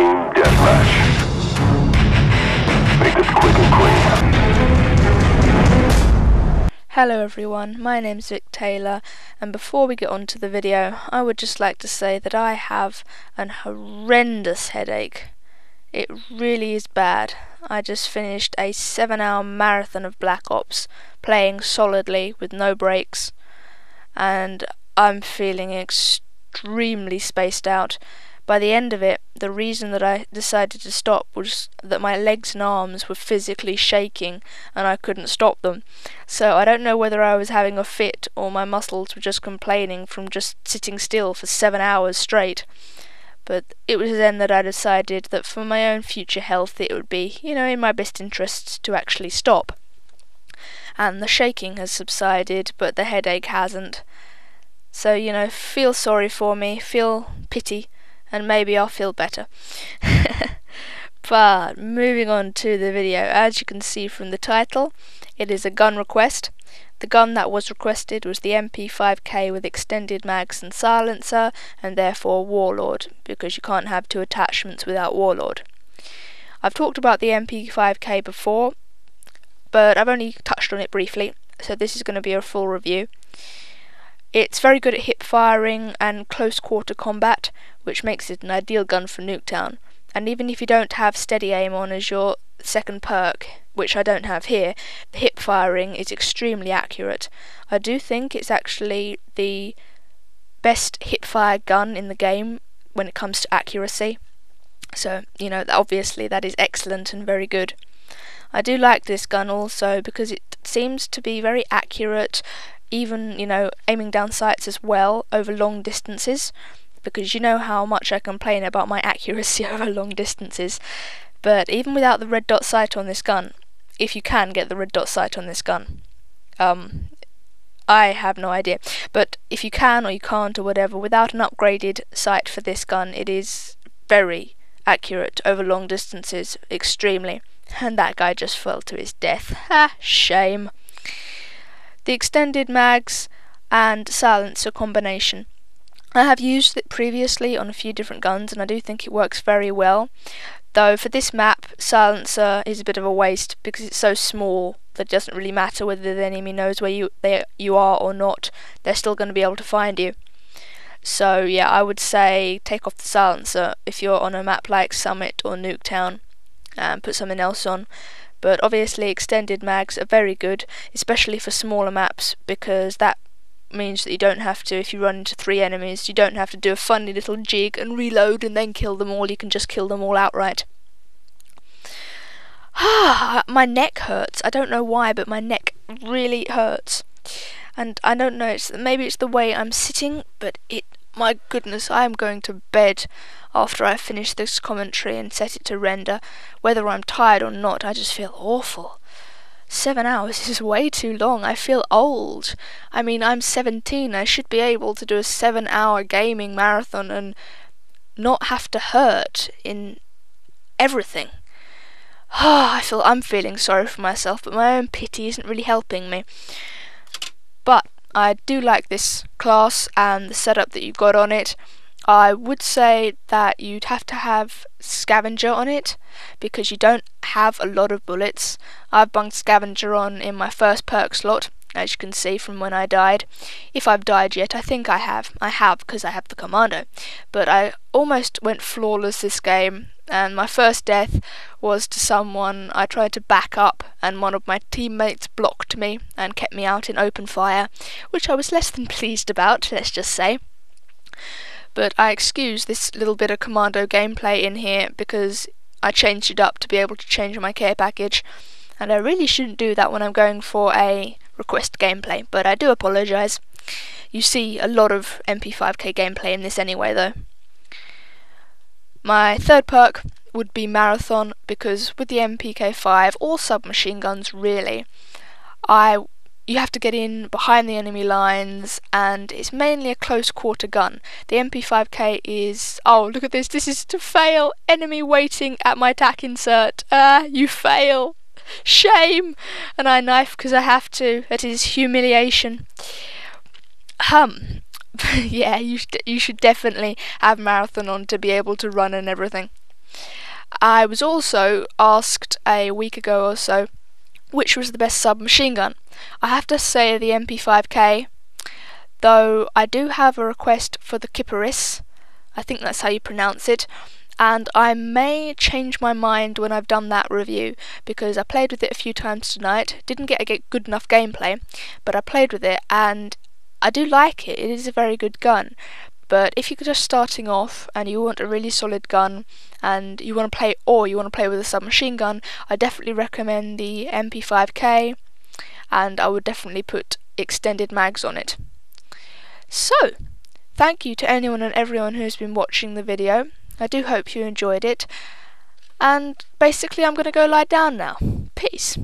Team deathmatch. Make this quick and clean. Hello everyone, my name's Vic Taylor, and before we get on to the video, I would just like to say that I have an horrendous headache. It really is bad. I just finished a 7-hour marathon of Black Ops, playing solidly with no breaks, and I'm feeling extremely spaced out. By the end of it, the reason that I decided to stop was that my legs and arms were physically shaking and I couldn't stop them. So I don't know whether I was having a fit or my muscles were just complaining from just sitting still for 7 hours straight. But it was then that I decided that for my own future health it would be, in my best interests to actually stop. And the shaking has subsided, but the headache hasn't. So, feel sorry for me, feel pity, and maybe I'll feel better. But moving on to the video, as you can see from the title, it is a gun request. The gun that was requested was the MP5K with extended mags and silencer, and therefore Warlord, because you can't have two attachments without Warlord. I've talked about the MP5K before, but I've only touched on it briefly, so this is going to be a full review. It's very good at hip firing and close quarter combat, which makes it an ideal gun for Nuketown. And even if you don't have steady aim on as your second perk, which I don't have here, the hip firing is extremely accurate. I do think it's actually the best hip fire gun in the game when it comes to accuracy. So, obviously that is excellent and very good. I do like this gun also because it seems to be very accurate, even, aiming down sights as well over long distances, because you know how much I complain about my accuracy over long distances. But even without the red dot sight on this gun, if you can get the red dot sight on this gun, I have no idea, but if you can or you can't or whatever, without an upgraded sight for this gun, it is very accurate over long distances, extremely. And that guy just fell to his death. Ha! Shame. The extended mags and silencer combination. I have used it previously on a few different guns and I do think it works very well. Though for this map, silencer is a bit of a waste because it's so small that it doesn't really matter whether the enemy knows where you are or not. They're still going to be able to find you. So yeah, I would say take off the silencer if you're on a map like Summit or Nuketown and put something else on. But obviously extended mags are very good, especially for smaller maps, because that means that you don't have to, if you run into 3 enemies, you don't have to do a funny little jig and reload and then kill them all. You can just kill them all outright. My neck hurts. I don't know why, but my neck really hurts. And I don't know, maybe it's the way I'm sitting, but my goodness, I am going to bed after I finish this commentary and set it to render. Whether I'm tired or not, I just feel awful. 7 hours is way too long. I feel old. I mean, I'm 17. I should be able to do a 7-hour gaming marathon and not have to hurt in everything. I'm feeling sorry for myself, but my own pity isn't really helping me. But I do like this class and the setup that you've got on it. I would say that you'd have to have Scavenger on it because you don't have a lot of bullets. I've bunged Scavenger on in my first perk slot, as you can see from when I died. If I've died yet, I think I have. I have because I have the commando. But I almost went flawless this game, and my first death was to someone I tried to back up and one of my teammates blocked me and kept me out in open fire, which I was less than pleased about, let's just say. But I excuse this little bit of commando gameplay in here because I changed it up to be able to change my care package, and I really shouldn't do that when I'm going for a request gameplay, but I do apologise. You see a lot of MP5K gameplay in this anyway though. My third perk would be Marathon, because with the MP5K or submachine guns really, you have to get in behind the enemy lines and it's mainly a close quarter gun. The MP5K is, oh look at this is to fail, enemy waiting at my tack insert. You fail, shame, and I knife because I have to. That is humiliation. Yeah, you should definitely have Marathon on to be able to run and everything. I was also asked a week ago or so which was the best submachine gun. I have to say the MP5K, though I do have a request for the Kipperis. I think that's how you pronounce it, and I may change my mind when I've done that review, because I played with it a few times tonight. Didn't get a good enough gameplay, but I played with it and I do like it. It is a very good gun. But if you're just starting off and you want a really solid gun and you want to play with a submachine gun, I definitely recommend the MP5K, and I would definitely put extended mags on it. So, thank you to anyone and everyone who's been watching the video. I do hope you enjoyed it. And basically I'm going to go lie down now. Peace.